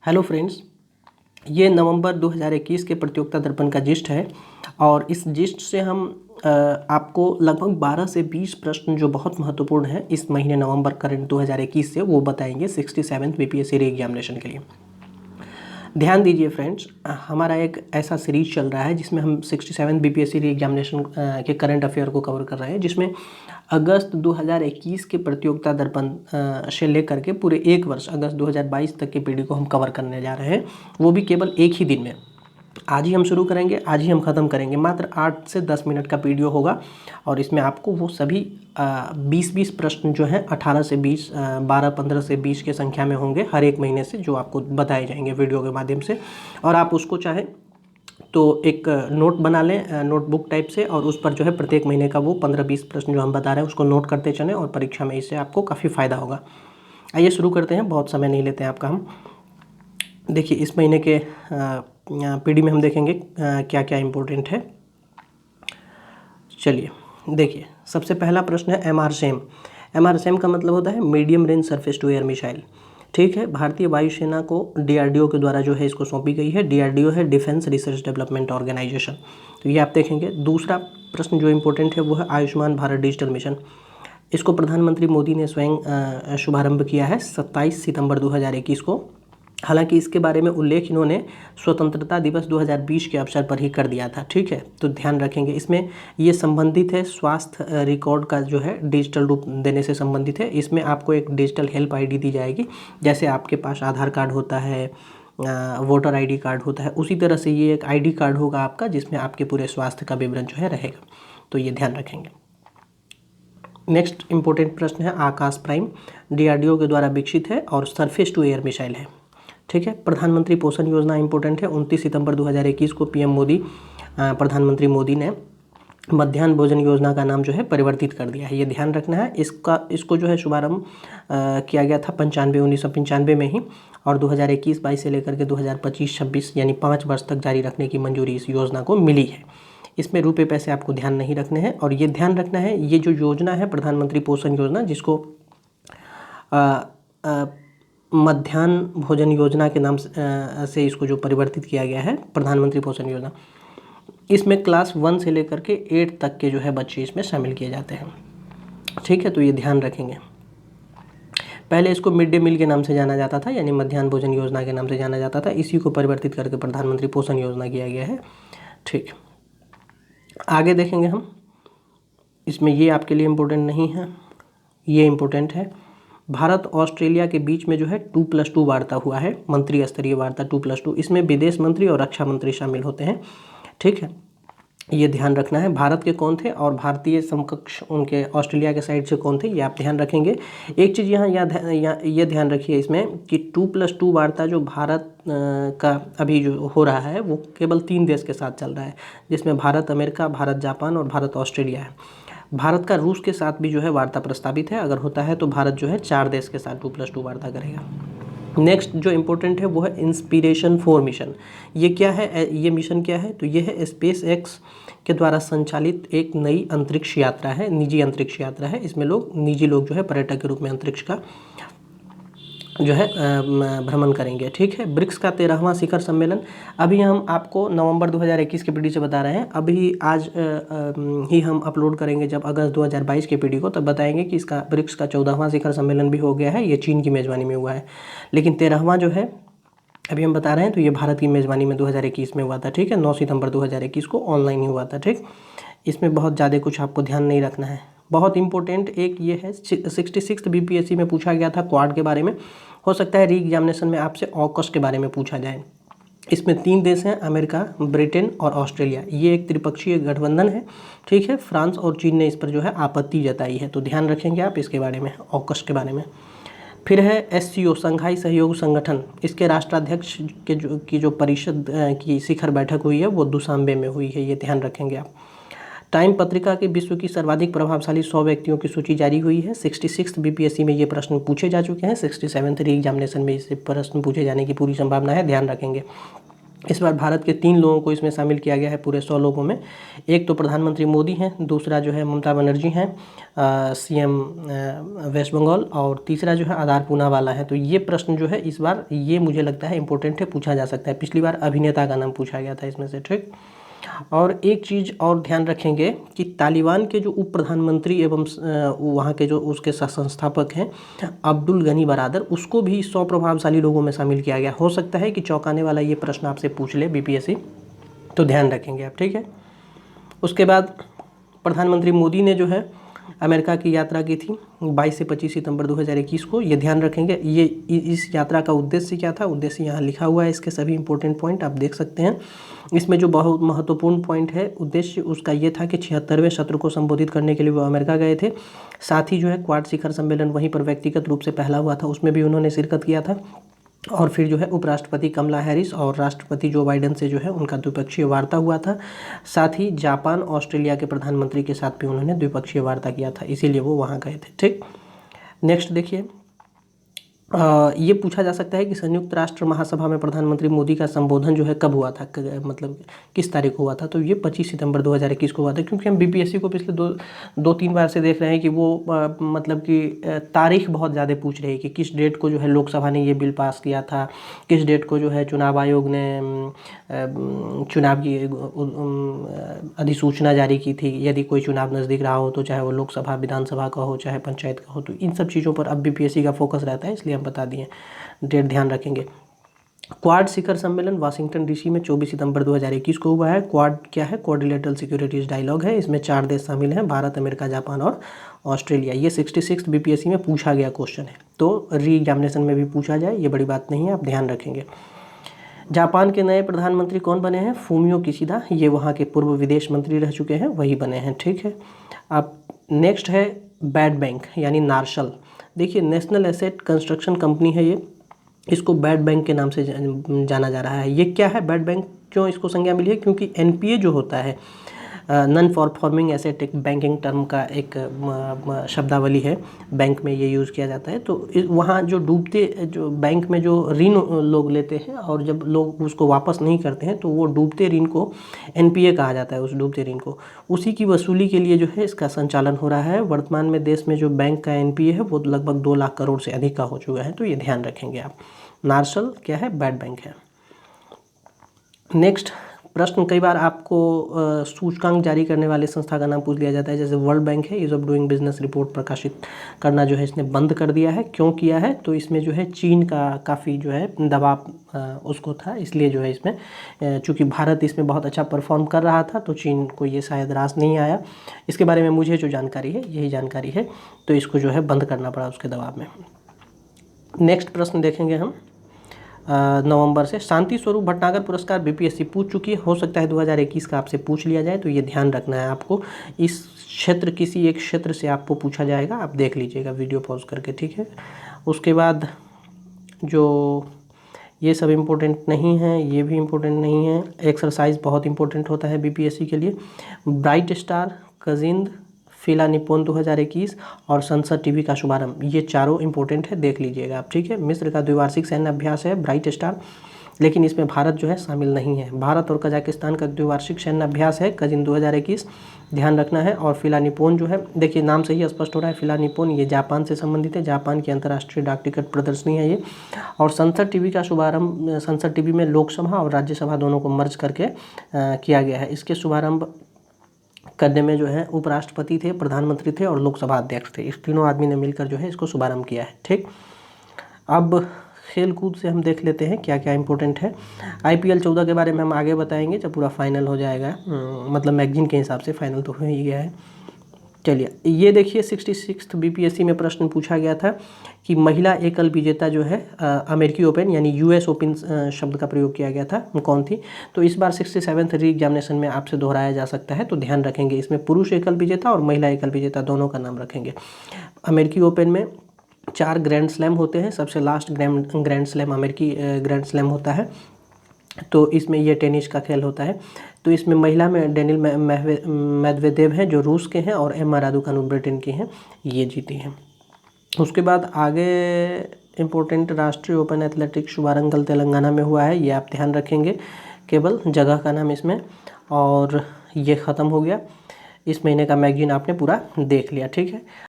Hello friends, ये नवंबर 2021 के प्रतियोगिता दर्पण का जिस्ट है और इस जिस्ट से हम आपको लगभग 12 से 20 प्रश्न जो बहुत महत्वपूर्ण हैं इस महीने नवंबर करंट 2021 से वो बताएंगे 67th बीपीएससी री एग्जामिनेशन के लिए। ध्यान दीजिए फ्रेंड्स, हमारा एक ऐसा सीरीज चल रहा है जिसमें हम 67th बीपीएससी री एग्जामिनेशन के करंट अफेयर को कवर कर रहे हैं, जिसमें अगस्त 2021 के प्रतियोगिता दर्पण से लेकर के पूरे एक वर्ष अगस्त 2022 तक के पीढ़ी को हम कवर करने जा रहे हैं, वो भी केवल एक ही दिन में। आज ही हम शुरू करेंगे, आज ही हम ख़त्म करेंगे। मात्र 8 से 10 मिनट का वीडियो होगा और इसमें आपको वो सभी 20-20 प्रश्न जो हैं 18 से 20, 12-15 से 20 के संख्या में होंगे हर एक महीने से, जो आपको बताए जाएंगे वीडियो के माध्यम से। और आप उसको चाहें तो एक नोट बना लें, नोटबुक टाइप से, और उस पर जो है प्रत्येक महीने का वो 15-20 प्रश्न जो हम बता रहे हैं उसको नोट करते चलें और परीक्षा में इससे आपको काफ़ी फ़ायदा होगा। आइए शुरू करते हैं, बहुत समय नहीं लेते हैं आपका हम। देखिए, इस महीने के पीडी में हम देखेंगे क्या क्या इम्पोर्टेंट है। चलिए देखिए, सबसे पहला प्रश्न है एमआरसेम। एमआरसेम का मतलब होता है medium range surface to air missile. ठीक है, भारतीय वायुसेना को डीआरडीओ के द्वारा जो है इसको सौंपी गई है। डीआरडीओ है डिफेंस रिसर्च डेवलपमेंट ऑर्गेनाइजेशन। तो ये आप देखेंगे। दूसरा प्रश्न जो इम्पोर्टेंट है वो है आयुष्मान भारत डिजिटल मिशन। इसको प्रधानमंत्री मोदी ने स्वयं शुभारंभ किया है 27 सितंबर 2021 को। हालांकि इसके बारे में उल्लेख इन्होंने स्वतंत्रता दिवस 2020 के अवसर पर ही कर दिया था। ठीक है, तो ध्यान रखेंगे। इसमें ये संबंधित है स्वास्थ्य रिकॉर्ड का जो है डिजिटल रूप देने से संबंधित है। इसमें आपको एक डिजिटल हेल्प आईडी दी जाएगी, जैसे आपके पास आधार कार्ड होता है, वोटर आईडी कार्ड होता है, उसी तरह से ये एक आईडी कार्ड होगा आपका, जिसमें आपके पूरे स्वास्थ्य का विवरण जो है रहेगा। तो ये ध्यान रखेंगे। नेक्स्ट इंपॉर्टेंट प्रश्न है आकाश प्राइम। डीआरडीओ के द्वारा विकसित है और सरफेस टू एयर मिसाइल है। ठीक है, प्रधानमंत्री पोषण योजना इंपॉर्टेंट है। 29 सितंबर 2021 को पीएम मोदी, प्रधानमंत्री मोदी ने मध्याह्न भोजन योजना का नाम जो है परिवर्तित कर दिया है, ये ध्यान रखना है। इसको जो है शुभारंभ किया गया था 1995 में ही, और 2021-22 से लेकर के 2025-26 यानी 5 वर्ष तक जारी रखने की मंजूरी इस योजना को मिली है। इसमें रुपए पैसे आपको ध्यान नहीं रखने हैं, और ये ध्यान रखना है ये जो योजना है प्रधानमंत्री पोषण योजना, जिसको मध्याह्न भोजन योजना के नाम से इसको जो परिवर्तित किया गया है प्रधानमंत्री पोषण योजना, इसमें क्लास 1 से लेकर के 8 तक के जो है बच्चे इसमें शामिल किए जाते हैं। ठीक है, तो ये ध्यान रखेंगे। पहले इसको मिड डे मील के नाम से जाना जाता था, यानी मध्याह्न भोजन योजना के नाम से जाना जाता था। इसी को परिवर्तित करके प्रधानमंत्री पोषण योजना किया गया है। ठीक, आगे देखेंगे हम। इसमें ये आपके लिए इम्पोर्टेंट नहीं है, ये इम्पोर्टेंट है। भारत ऑस्ट्रेलिया के बीच में जो है 2+2 वार्ता हुआ है, मंत्री स्तरीय वार्ता 2+2। इसमें विदेश मंत्री और रक्षा मंत्री शामिल होते हैं। ठीक है, ये ध्यान रखना है। भारत के कौन थे और भारतीय समकक्ष उनके ऑस्ट्रेलिया के साइड से कौन थे, ये आप ध्यान रखेंगे। एक चीज़ यहाँ ये ध्यान रखिए इसमें कि 2+2 वार्ता जो भारत का अभी जो हो रहा है वो केवल 3 देश के साथ चल रहा है, जिसमें भारत अमेरिका, भारत जापान और भारत ऑस्ट्रेलिया है। भारत का रूस के साथ भी जो है वार्ता प्रस्तावित है। अगर होता है तो भारत जो है 4 देश के साथ 2+2 वार्ता करेगा। नेक्स्ट जो इम्पोर्टेंट है वो है इंस्पिरेशन 4 मिशन। ये क्या है, ये मिशन क्या है, तो ये है स्पेस एक्स के द्वारा संचालित एक नई अंतरिक्ष यात्रा है, निजी अंतरिक्ष यात्रा है। इसमें निजी लोग जो है पर्यटक के रूप में अंतरिक्ष का जो है भ्रमण करेंगे। ठीक है, ब्रिक्स का 13वां शिखर सम्मेलन। अभी हम आपको नवंबर 2021 के पीडी से बता रहे हैं, अभी आज ही हम अपलोड करेंगे जब अगस्त 2022 के पीडी को, तब बताएंगे कि इसका ब्रिक्स का 14वां शिखर सम्मेलन भी हो गया है। ये चीन की मेज़बानी में हुआ है, लेकिन 13वां जो है अभी हम बता रहे हैं तो ये भारत की मेज़बानी में 2021 में हुआ था। ठीक है, 9 सितंबर 2021 को ऑनलाइन ही हुआ था। ठीक, इसमें बहुत ज़्यादा कुछ आपको ध्यान नहीं रखना है। बहुत इंपॉर्टेंट एक ये है 66 बीपीएससी में पूछा गया था क्वाड के बारे में। हो सकता है री एग्जामिनेशन में आपसे ऑकस के बारे में पूछा जाए। इसमें 3 देश हैं, अमेरिका, ब्रिटेन और ऑस्ट्रेलिया। ये एक त्रिपक्षीय गठबंधन है। ठीक है, फ्रांस और चीन ने इस पर जो है आपत्ति जताई है, तो ध्यान रखेंगे आप इसके बारे में, ऑकस के बारे में। फिर है एससीओ, संघाई सहयोग संगठन। इसके राष्ट्राध्यक्ष की जो परिषद की शिखर बैठक हुई है वो दुशांबे में हुई है, ये ध्यान रखेंगे आप। टाइम पत्रिका के विश्व की सर्वाधिक प्रभावशाली 100 व्यक्तियों की सूची जारी हुई है। 66 बीपीएससी में ये प्रश्न पूछे जा चुके हैं। 67th री एग्जामिनेशन में इससे प्रश्न पूछे जाने की पूरी संभावना है, ध्यान रखेंगे। इस बार भारत के 3 लोगों को इसमें शामिल किया गया है पूरे 100 लोगों में। एक तो प्रधानमंत्री मोदी हैं, दूसरा जो है ममता बनर्जी हैं, सीएम वेस्ट बंगाल, और तीसरा जो है आधार पूनावाला है। तो ये प्रश्न जो है इस बार ये मुझे लगता है इंपॉर्टेंट है, पूछा जा सकता है। पिछली बार अभिनेता का नाम पूछा गया था इसमें से, ठीक। और एक चीज़ और ध्यान रखेंगे कि तालिबान के जो उप प्रधानमंत्री एवं वहाँ के जो उसके संस्थापक हैं अब्दुल गनी बरादर, उसको भी 100 प्रभावशाली लोगों में शामिल किया गया। हो सकता है कि चौंकाने वाला ये प्रश्न आपसे पूछ ले बीपीएससी, तो ध्यान रखेंगे आप, ठीक है। उसके बाद प्रधानमंत्री मोदी ने जो है अमेरिका की यात्रा की थी 22 से 25 सितंबर 2021 को। ये ध्यान रखेंगे। ये इस यात्रा का उद्देश्य क्या था, उद्देश्य यहाँ लिखा हुआ है, इसके सभी इंपॉर्टेंट पॉइंट आप देख सकते हैं। इसमें जो बहुत महत्वपूर्ण पॉइंट है उद्देश्य उसका ये था कि 76वें सत्र को संबोधित करने के लिए वो अमेरिका गए थे। साथ ही जो है क्वाड शिखर सम्मेलन वहीं पर व्यक्तिगत रूप से पहला हुआ था, उसमें भी उन्होंने शिरकत किया था। और फिर जो है उपराष्ट्रपति कमला हैरिस और राष्ट्रपति जो बाइडेन से जो है उनका द्विपक्षीय वार्ता हुआ था। साथ ही जापान, ऑस्ट्रेलिया के प्रधानमंत्री के साथ भी उन्होंने द्विपक्षीय वार्ता किया था, इसीलिए वो वहाँ गए थे, ठीक। नेक्स्ट देखिए, ये पूछा जा सकता है कि संयुक्त राष्ट्र महासभा में प्रधानमंत्री मोदी का संबोधन जो है कब हुआ था, मतलब किस तारीख को हुआ था। तो ये 25 सितंबर 2021 को हुआ था, क्योंकि हम बीपीएससी को पिछले दो तीन बार से देख रहे हैं कि वो मतलब कि तारीख बहुत ज़्यादा पूछ रही है कि किस डेट को जो है लोकसभा ने ये बिल पास किया था, किस डेट को जो है चुनाव आयोग ने चुनाव की अधिसूचना जारी की थी, यदि कोई चुनाव नज़दीक रहा हो, तो चाहे वो लोकसभा, विधानसभा का हो, चाहे पंचायत का हो। तो इन सब चीज़ों पर अब बीपीएससी का फोकस रहता है, इसलिए हम बता दिए, डेट ध्यान रखेंगे। क्वाड शिखर सम्मेलन वाशिंगटन डीसी में 24 सितंबर 2021 को हुआ है। क्वाड क्या है, क्वाड्रिलेटरल सिक्योरिटीज डायलॉग है। इसमें 4 देश शामिल हैं, भारत, अमेरिका, जापान और ऑस्ट्रेलिया। ये 66 बीपीएससी में पूछा गया क्वेश्चन है, तो री एग्जामिनेशन में भी पूछा जाए, ये बड़ी बात नहीं है, आप ध्यान रखेंगे। जापान के नए प्रधानमंत्री कौन बने हैं, फूमियो किशिदा। ये वहाँ के पूर्व विदेश मंत्री रह चुके हैं, वही बने हैं, ठीक है। अब नेक्स्ट है बैड बैंक यानी नार्शल। देखिए नेशनल एसेट कंस्ट्रक्शन कंपनी है ये, इसको बैड बैंक के नाम से जाना जा रहा है। ये क्या है बैड बैंक, क्यों इसको संज्ञा मिली है, क्योंकि एनपीए जो होता है नॉन परफॉर्मिंग एसेट, एक बैंकिंग टर्म का एक शब्दावली है, बैंक में ये यूज़ किया जाता है। तो वहाँ जो डूबते, जो बैंक में जो ऋण लोग लेते हैं और जब लोग उसको वापस नहीं करते हैं, तो वो डूबते ऋण को एनपीए कहा जाता है, उस डूबते ऋण को। उसी की वसूली के लिए जो है इसका संचालन हो रहा है। वर्तमान में देश में जो बैंक का एनपीए है वो लगभग 2 लाख करोड़ से अधिक का हो चुका है, तो ये ध्यान रखेंगे आप। नार्शल क्या है, बैड बैंक है। नेक्स्ट प्रश्न, कई बार आपको सूचकांक जारी करने वाले संस्था का नाम पूछ लिया जाता है, जैसे वर्ल्ड बैंक है, ease of doing business report प्रकाशित करना जो है इसने बंद कर दिया है। क्यों किया है, तो इसमें जो है चीन का काफ़ी जो है दबाव उसको था, इसलिए जो है इसमें चूँकि भारत इसमें बहुत अच्छा परफॉर्म कर रहा था, तो चीन को ये शायद रास नहीं आया। इसके बारे में मुझे जो जानकारी है यही जानकारी है, तो इसको जो है बंद करना पड़ा उसके दबाव में। नेक्स्ट प्रश्न देखेंगे हम नवंबर से। शांति स्वरूप भटनागर पुरस्कार बीपीएससी पूछ चुकी है, हो सकता है 2021 का आपसे पूछ लिया जाए, तो ये ध्यान रखना है आपको। इस क्षेत्र, किसी एक क्षेत्र से आपको पूछा जाएगा, आप देख लीजिएगा वीडियो पॉज करके, ठीक है। उसके बाद जो ये सब इम्पोर्टेंट नहीं है, ये भी इम्पोर्टेंट नहीं है। एक्सरसाइज बहुत इंपॉर्टेंट होता है बीपीएससी के लिए। ब्राइट स्टार, कजिंद, फिला निपोन 2021 और संसद टीवी का शुभारंभ, ये चारों इंपॉर्टेंट है, देख लीजिएगा आप, ठीक है। मिस्र का द्विवार्षिक सैन्य अभ्यास है ब्राइट स्टार, लेकिन इसमें भारत जो है शामिल नहीं है। भारत और कजाकिस्तान का द्विवार्षिक सैन्य अभ्यास है कजिन 2021, ध्यान रखना है। और फिला निपोन जो है, देखिए नाम से ही स्पष्ट हो रहा है, फिला निपोन ये जापान से संबंधित है, जापान की अंतर्राष्ट्रीय डाक टिकट प्रदर्शनी है ये। और संसद टीवी का शुभारंभ, संसद टीवी में लोकसभा और राज्यसभा दोनों को मर्ज करके किया गया है। इसके शुभारंभ करने में जो है उपराष्ट्रपति थे, प्रधानमंत्री थे और लोकसभा अध्यक्ष थे, इस तीनों आदमी ने मिलकर जो है इसको शुभारंभ किया है, ठीक। अब खेल कूद से हम देख लेते हैं क्या क्या इंपॉर्टेंट है। आईपीएल 14 के बारे में हम आगे बताएंगे जब पूरा फाइनल हो जाएगा, मतलब मैगजीन के हिसाब से फाइनल तो हो ही गया है। चलिए ये देखिए 66 बीपीएससी में प्रश्न पूछा गया था कि महिला एकल विजेता जो है अमेरिकी ओपन यानी यूएस ओपन शब्द का प्रयोग किया गया था, कौन थी। तो इस बार 67th री एग्जामिनेशन में आपसे दोहराया जा सकता है, तो ध्यान रखेंगे। इसमें पुरुष एकल विजेता और महिला एकल विजेता दोनों का नाम रखेंगे। अमेरिकी ओपन में 4 ग्रैंड स्लैम होते हैं, सबसे लास्ट ग्रैंड स्लैम अमेरिकी ग्रैंड स्लैम होता है, तो इसमें ये टेनिस का खेल होता है। तो इसमें महिला में डेनिल मेदवेदेव हैं जो रूस के हैं, और एम्मा रादुकानु ब्रिटेन की हैं, ये जीती हैं। उसके बाद आगे इम्पोर्टेंट राष्ट्रीय ओपन एथलेटिक्स शुभारंभ कल तेलंगाना में हुआ है, ये आप ध्यान रखेंगे। केवल जगह का नाम इसमें। और ये ख़त्म हो गया। इस महीने का मैगज़ीन आपने पूरा देख लिया, ठीक है।